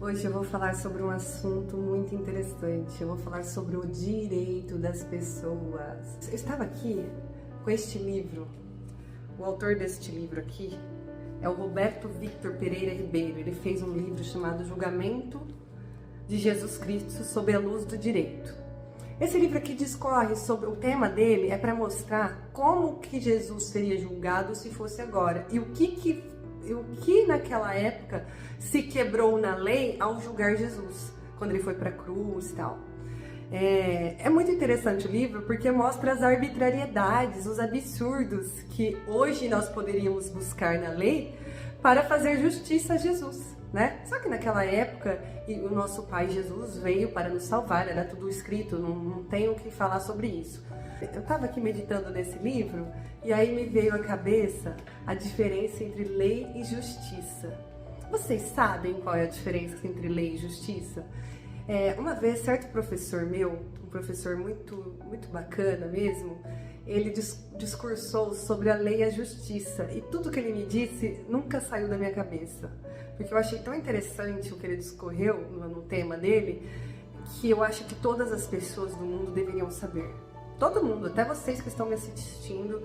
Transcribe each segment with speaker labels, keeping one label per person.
Speaker 1: Hoje eu vou falar sobre um assunto muito interessante. Eu vou falar sobre o direito das pessoas. Eu estava aqui com este livro. O autor deste livro aqui é o Roberto Victor Pereira Ribeiro. Ele fez um livro chamado Julgamento de Jesus Cristo sob a luz do direito. Esse livro aqui discorre sobre o tema dele, é para mostrar como que Jesus seria julgado se fosse agora e o que naquela época se quebrou na lei ao julgar Jesus, quando ele foi para a cruz e tal. É muito interessante o livro porque mostra as arbitrariedades, os absurdos que hoje nós poderíamos buscar na lei para fazer justiça a Jesus, né? Só que naquela época o nosso Pai Jesus veio para nos salvar, era tudo escrito, não tenho o que falar sobre isso. Eu estava aqui meditando nesse livro e aí me veio à cabeça a diferença entre lei e justiça. Vocês sabem qual é a diferença entre lei e justiça? Uma vez, certo professor meu, um professor muito bacana mesmo, ele discursou sobre a lei e a justiça e tudo que ele me disse nunca saiu da minha cabeça, porque eu achei tão interessante o que ele discorreu no tema dele, que eu acho que todas as pessoas do mundo deveriam saber. Todo mundo, até vocês que estão me assistindo,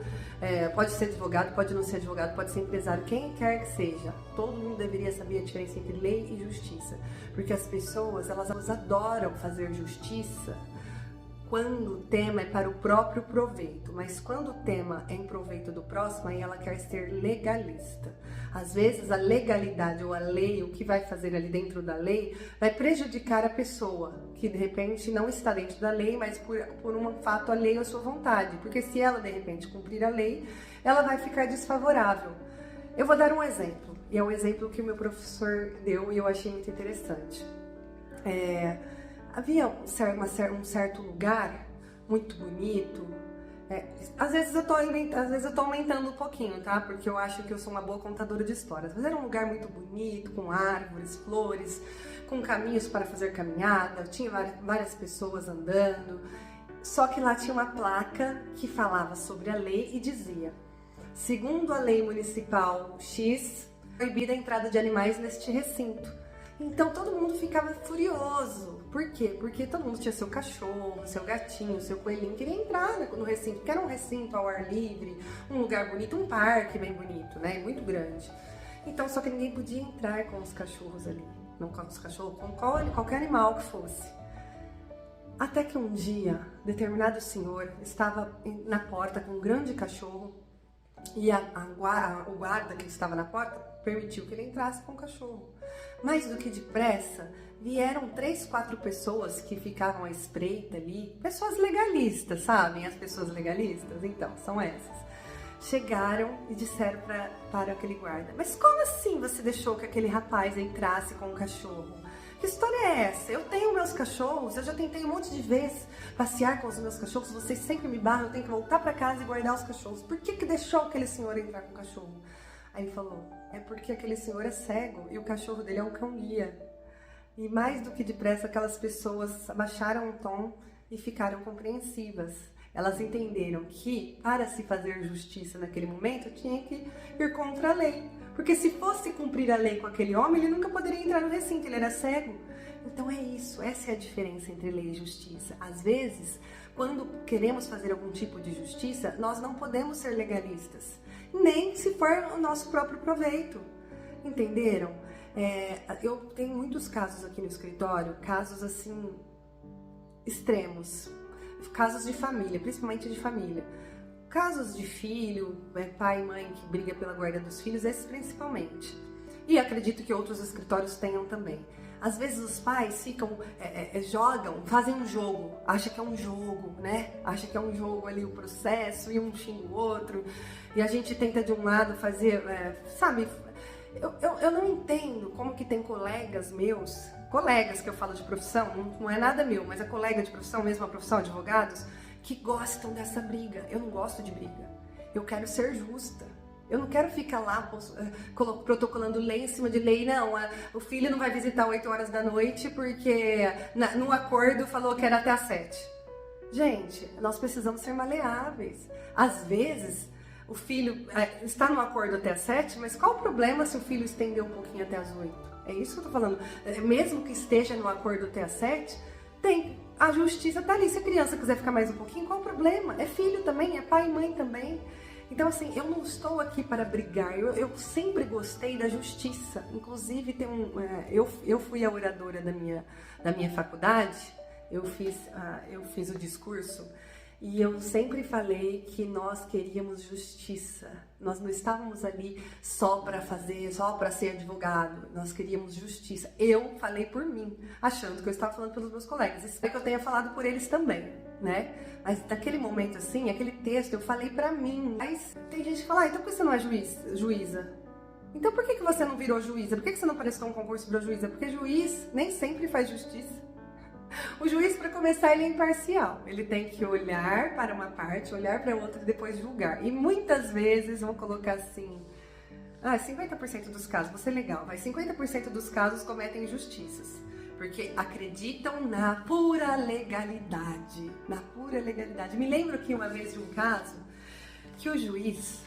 Speaker 1: pode ser advogado, pode não ser advogado, pode ser empresário, quem quer que seja, todo mundo deveria saber a diferença entre lei e justiça, porque as pessoas, elas adoram fazer justiça quando o tema é para o próprio proveito, mas quando o tema é em proveito do próximo, aí ela quer ser legalista. Às vezes a legalidade ou a lei, o que vai fazer ali dentro da lei, vai prejudicar a pessoa, que de repente não está dentro da lei, mas por um fato alheio à sua vontade, porque se ela de repente cumprir a lei, ela vai ficar desfavorável. Eu vou dar um exemplo, e é um exemplo que o meu professor deu e eu achei muito interessante. Havia um certo lugar muito bonito. Às vezes eu tô aumentando um pouquinho, tá? Porque eu acho que eu sou uma boa contadora de histórias. Mas era um lugar muito bonito, com árvores, flores, com caminhos para fazer caminhada, tinha várias pessoas andando. Só que lá tinha uma placa que falava sobre a lei e dizia: segundo a lei municipal X, proibida a entrada de animais neste recinto. Então todo mundo ficava furioso. Por quê? Porque todo mundo tinha seu cachorro, seu gatinho, seu coelhinho, queria entrar no recinto, que era um recinto ao ar livre, um lugar bonito, um parque bem bonito, né? Muito grande. Então, só que ninguém podia entrar com os cachorros ali. Não com os cachorros, com qualquer animal que fosse. Até que um dia, determinado senhor estava na porta com um grande cachorro e o guarda que estava na porta permitiu que ele entrasse com o cachorro. Mais do que depressa, vieram 3, 4 pessoas que ficavam à espreita ali, pessoas legalistas, sabem? As pessoas legalistas? Então, são essas. Chegaram e disseram para aquele guarda: mas como assim você deixou que aquele rapaz entrasse com o cachorro? Que história é essa? Eu tenho meus cachorros, eu já tentei um monte de vezes passear com os meus cachorros, vocês sempre me barram, eu tenho que voltar para casa e guardar os cachorros. Por que deixou aquele senhor entrar com o cachorro? Aí ele falou: é porque aquele senhor é cego e o cachorro dele é um cão-guia. E mais do que depressa, aquelas pessoas abaixaram o tom e ficaram compreensivas. Elas entenderam que, para se fazer justiça naquele momento, tinha que ir contra a lei. Porque se fosse cumprir a lei com aquele homem, ele nunca poderia entrar no recinto, ele era cego. Então é isso, essa é a diferença entre lei e justiça. Às vezes, quando queremos fazer algum tipo de justiça, nós não podemos ser legalistas, nem se for o nosso próprio proveito. Entenderam? Eu tenho muitos casos aqui no escritório, casos assim, extremos, casos de família, principalmente de família. Casos de filho, pai e mãe que briga pela guarda dos filhos, esses principalmente. E acredito que outros escritórios tenham também. Às vezes os pais fazem um jogo, acha que é um jogo, né? Acha que é um jogo ali o processo e um xinga o outro. E a gente tenta de um lado fazer, sabe? Eu não entendo como que tem colegas meus, colegas que eu falo de profissão, não é nada meu, mas é colega de profissão, mesmo a profissão, advogados, que gostam dessa briga. Eu não gosto de briga, eu quero ser justa. Eu não quero ficar lá protocolando lei em cima de lei, não. O filho não vai visitar 8 horas da noite porque no acordo falou que era até às 7. Gente, nós precisamos ser maleáveis. Às vezes, o filho está no acordo até às 7, mas qual o problema se o filho estender um pouquinho até às 8? É isso que eu tô falando. Mesmo que esteja no acordo TA7, a justiça tá ali. Se a criança quiser ficar mais um pouquinho, qual o problema? É filho também, é pai e mãe também. Então, assim, eu não estou aqui para brigar. Eu sempre gostei da justiça. Inclusive, eu fui a oradora da minha faculdade, eu fiz o discurso. E eu sempre falei que nós queríamos justiça. Nós não estávamos ali só para ser advogado. Nós queríamos justiça. Eu falei por mim, achando que eu estava falando pelos meus colegas. Espero que eu tenha falado por eles também, né? Mas naquele momento assim, aquele texto, eu falei para mim. Mas tem gente que fala, então por que você não é juíza? Então por que você não virou juíza? Por que você não prestou um concurso para juíza? Porque juiz nem sempre faz justiça. O juiz, para começar, ele é imparcial. Ele tem que olhar para uma parte, olhar para outra e depois julgar. E muitas vezes vão colocar assim, 50% dos casos, você legal, mas 50% dos casos cometem injustiças. Porque acreditam na pura legalidade. Na pura legalidade. Me lembro que uma vez de um caso que o juiz,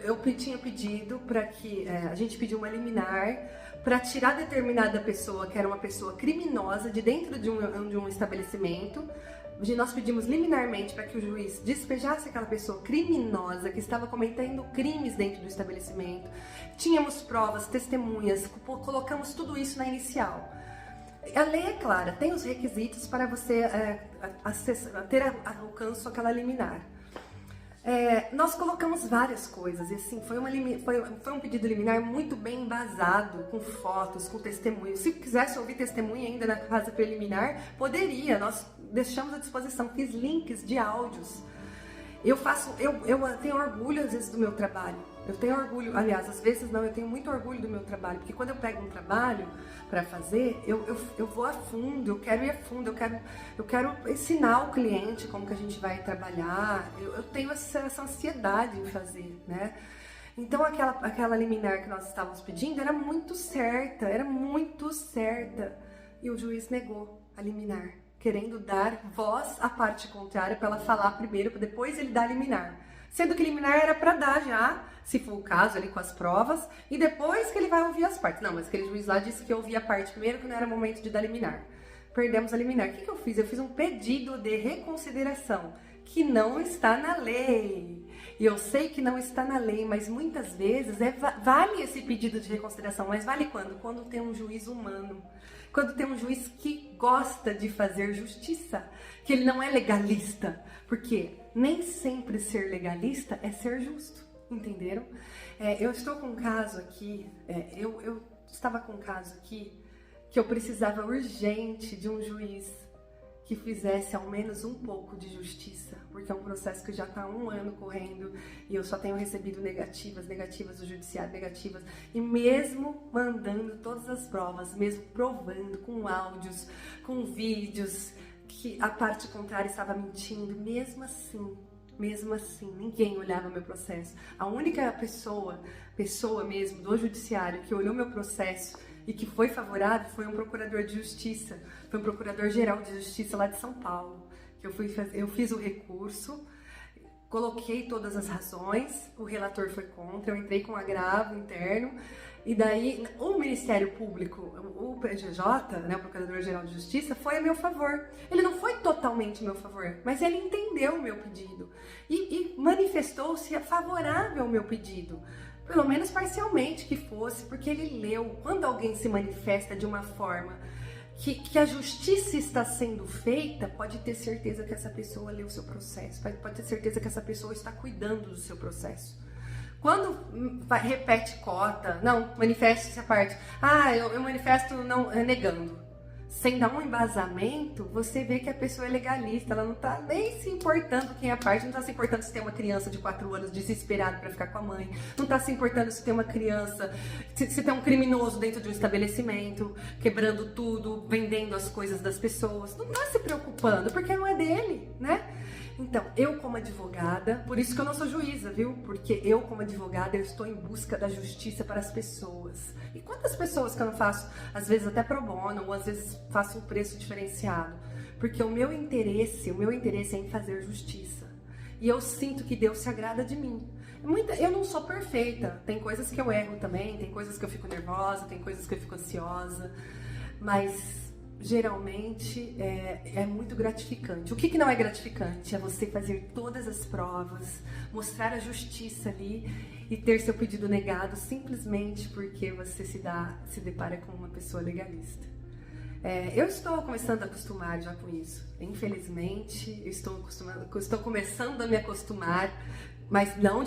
Speaker 1: eu tinha pedido para que, a gente pediu uma liminar para tirar determinada pessoa, que era uma pessoa criminosa, de dentro de um estabelecimento. Nós pedimos liminarmente para que o juiz despejasse aquela pessoa criminosa que estava cometendo crimes dentro do estabelecimento. Tínhamos provas, testemunhas, colocamos tudo isso na inicial. A lei é clara, tem os requisitos para você ter alcance àquela liminar. Nós colocamos várias coisas, e assim, foi um pedido liminar muito bem embasado, com fotos, com testemunhos. Se quisesse ouvir testemunha ainda na fase preliminar, poderia, nós deixamos à disposição, fiz links de áudios. Eu tenho orgulho às vezes do meu trabalho, eu tenho orgulho, aliás, às vezes não, eu tenho muito orgulho do meu trabalho, porque quando eu pego um trabalho para fazer, eu vou a fundo, eu quero ir a fundo, eu quero ensinar o cliente como que a gente vai trabalhar, eu tenho essa ansiedade em fazer, né? Então aquela liminar que nós estávamos pedindo era muito certa, e o juiz negou a liminar, querendo dar voz à parte contrária para ela falar primeiro, para depois ele dar a liminar. Sendo que liminar era para dar já, se for o caso, ali com as provas, e depois que ele vai ouvir as partes. Não, mas aquele juiz lá disse que eu ouvia a parte primeiro, que não era momento de dar liminar. Perdemos a liminar. O que eu fiz? Eu fiz um pedido de reconsideração, que não está na lei. E eu sei que não está na lei, mas muitas vezes vale esse pedido de reconsideração. Mas vale quando? Quando tem um juiz humano. Quando tem um juiz que gosta de fazer justiça, que ele não é legalista. Porque nem sempre ser legalista é ser justo, entenderam? Eu estou com um caso aqui, eu estava com um caso aqui que eu precisava urgente de um juiz que fizesse ao menos um pouco de justiça, porque é um processo que já está há 1 ano correndo e eu só tenho recebido negativas do judiciário, negativas, e mesmo mandando todas as provas, mesmo provando com áudios, com vídeos, que a parte contrária estava mentindo, mesmo assim, ninguém olhava meu processo. A única pessoa mesmo do judiciário que olhou meu processo e que foi favorável foi um procurador de justiça, foi um procurador-geral de justiça lá de São Paulo, que eu fiz o recurso, coloquei todas as razões, o relator foi contra, eu entrei com agravo interno, e daí o Ministério Público, o PGJ, né, o Procurador-Geral de Justiça, foi a meu favor. Ele não foi totalmente a meu favor, mas ele entendeu o meu pedido e manifestou-se favorável ao meu pedido. Pelo menos parcialmente que fosse, porque ele leu. Quando alguém se manifesta de uma forma que a justiça está sendo feita, pode ter certeza que essa pessoa leu o seu processo, pode ter certeza que essa pessoa está cuidando do seu processo. Quando repete cota, não, manifeste-se a parte, eu manifesto não, negando, sem dar um embasamento, você vê que a pessoa é legalista, ela não está nem se importando quem é a parte, não está se importando se tem uma criança de 4 anos desesperada para ficar com a mãe, não está se importando se tem uma criança, se tem um criminoso dentro de um estabelecimento, quebrando tudo, vendendo as coisas das pessoas, não está se preocupando, porque não é dele, né? Então, eu como advogada, por isso que eu não sou juíza, viu? Porque eu como advogada, eu estou em busca da justiça para as pessoas. E quantas pessoas que eu não faço, às vezes até pro bono, ou às vezes faço um preço diferenciado? Porque o meu interesse é em fazer justiça. E eu sinto que Deus se agrada de mim. Eu não sou perfeita, tem coisas que eu erro também, tem coisas que eu fico nervosa, tem coisas que eu fico ansiosa, mas geralmente é muito gratificante. O que não é gratificante? É você fazer todas as provas, mostrar a justiça ali e ter seu pedido negado simplesmente porque você se depara com uma pessoa legalista. Eu estou começando a acostumar já com isso. Infelizmente, estou começando a me acostumar, mas não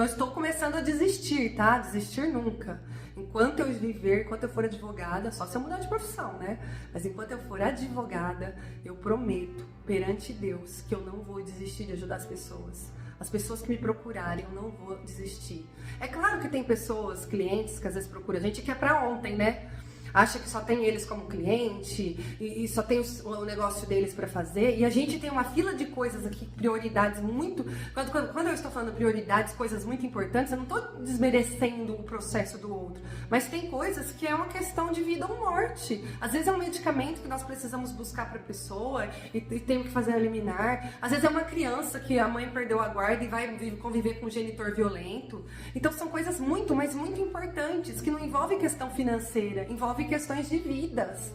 Speaker 1: estou começando a desistir, tá? Desistir nunca. Enquanto eu viver, enquanto eu for advogada, só se eu mudar de profissão, né? Mas enquanto eu for advogada, eu prometo perante Deus que eu não vou desistir de ajudar as pessoas. As pessoas que me procurarem, eu não vou desistir. É claro que tem pessoas, clientes, que às vezes procuram a gente que é pra ontem, né? Acha que só tem eles como cliente e só tem o negócio deles para fazer. E a gente tem uma fila de coisas aqui, prioridades muito... Quando eu estou falando prioridades, coisas muito importantes, eu não estou desmerecendo o processo do outro. Mas tem coisas que é uma questão de vida ou morte. Às vezes é um medicamento que nós precisamos buscar para a pessoa e temos que fazer eliminar. Às vezes é uma criança que a mãe perdeu a guarda e vai conviver com um genitor violento. Então são coisas muito, mas muito importantes, que não envolvem questão financeira, envolve questões de vidas.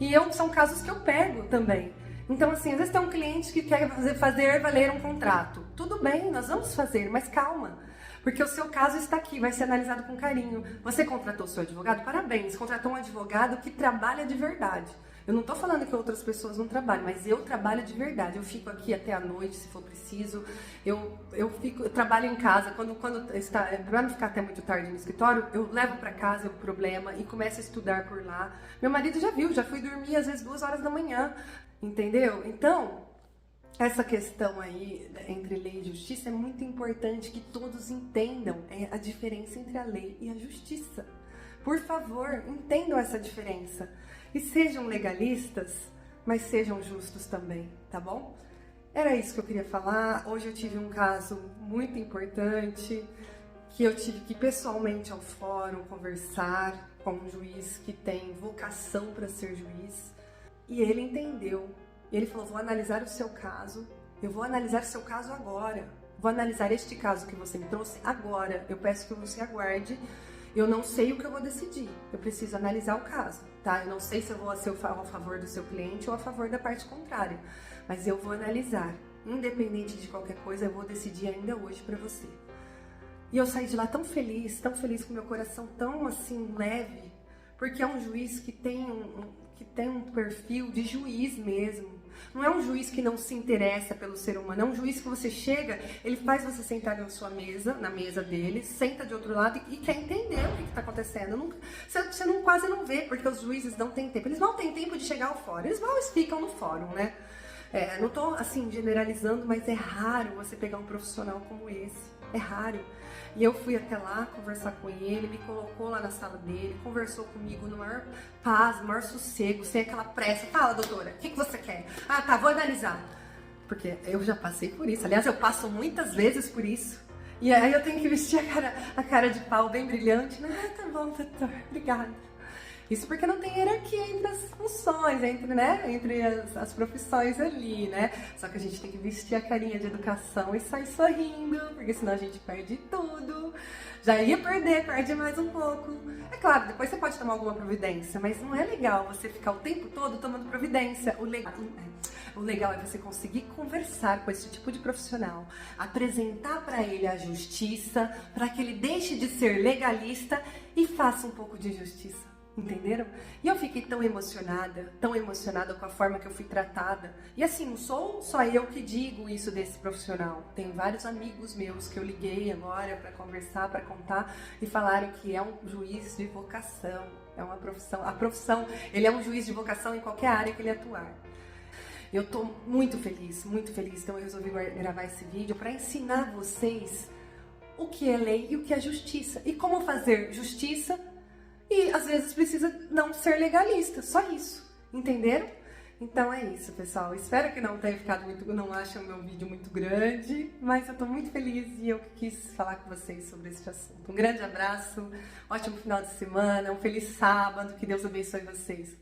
Speaker 1: E são casos que eu pego também. Então, assim, às vezes tem um cliente que quer fazer valer um contrato. Tudo bem, nós vamos fazer, mas calma. Porque o seu caso está aqui, vai ser analisado com carinho. Você contratou o seu advogado? Parabéns, contratou um advogado que trabalha de verdade. Eu não estou falando que outras pessoas não trabalham, mas eu trabalho de verdade. Eu fico aqui até a noite, se for preciso. Eu trabalho em casa. Para não ficar até muito tarde no escritório, eu levo para casa o problema e começo a estudar por lá. Meu marido já fui dormir às vezes 2 horas da manhã, entendeu? Então, essa questão aí entre lei e justiça é muito importante que todos entendam a diferença entre a lei e a justiça. Por favor, entendam essa diferença. E sejam legalistas, mas sejam justos também, tá bom? Era isso que eu queria falar. Hoje eu tive um caso muito importante, que eu tive que ir pessoalmente ao fórum conversar com um juiz que tem vocação para ser juiz. E ele entendeu. Ele falou, vou analisar o seu caso, eu vou analisar o seu caso agora. Vou analisar este caso que você me trouxe agora. Eu peço que você aguarde. Eu não sei o que eu vou decidir, eu preciso analisar o caso, tá? Eu não sei se eu vou ser a favor do seu cliente ou a favor da parte contrária, mas eu vou analisar. Independente de qualquer coisa, eu vou decidir ainda hoje pra você. E eu saí de lá tão feliz com meu coração tão assim leve, porque é um juiz que tem um perfil de juiz mesmo. Não é um juiz que não se interessa pelo ser humano, é um juiz que você chega, ele faz você sentar na sua mesa, na mesa dele, senta de outro lado e quer entender o que está acontecendo. Você quase não vê, porque os juízes não têm tempo. Eles não têm tempo de chegar ao fórum, eles ficam no fórum, né? Não estou assim generalizando, mas é raro você pegar um profissional como esse. É raro. E eu fui até lá conversar com ele, me colocou lá na sala dele, conversou comigo no maior paz, no maior sossego, sem aquela pressa. Fala, doutora, o que você quer? Ah, tá, vou analisar. Porque eu já passei por isso. Aliás, eu passo muitas vezes por isso. E aí eu tenho que vestir a cara de pau bem brilhante. Ah, tá bom, doutor, obrigada. Isso porque não tem hierarquia entre as funções, entre as profissões ali, né? Só que a gente tem que vestir a carinha de educação e sair sorrindo, porque senão a gente perde tudo. Já ia perde mais um pouco. É claro, depois você pode tomar alguma providência, mas não é legal você ficar o tempo todo tomando providência. O legal é você conseguir conversar com esse tipo de profissional, apresentar para ele a justiça, para que ele deixe de ser legalista e faça um pouco de justiça. Entenderam? E eu fiquei tão emocionada com a forma que eu fui tratada. E assim, não sou só eu que digo isso desse profissional. Tem vários amigos meus que eu liguei agora para conversar, para contar, e falaram que é um juiz de vocação. É uma profissão. A profissão, ele é um juiz de vocação em qualquer área que ele atuar. Eu tô muito feliz, então eu resolvi gravar esse vídeo para ensinar vocês o que é lei e o que é justiça. E como fazer justiça. E às vezes precisa não ser legalista, só isso, entenderam? Então é isso, pessoal. Espero que não tenha ficado não achem o meu vídeo muito grande, mas eu tô muito feliz e eu quis falar com vocês sobre este assunto. Um grande abraço, ótimo final de semana, um feliz sábado, que Deus abençoe vocês.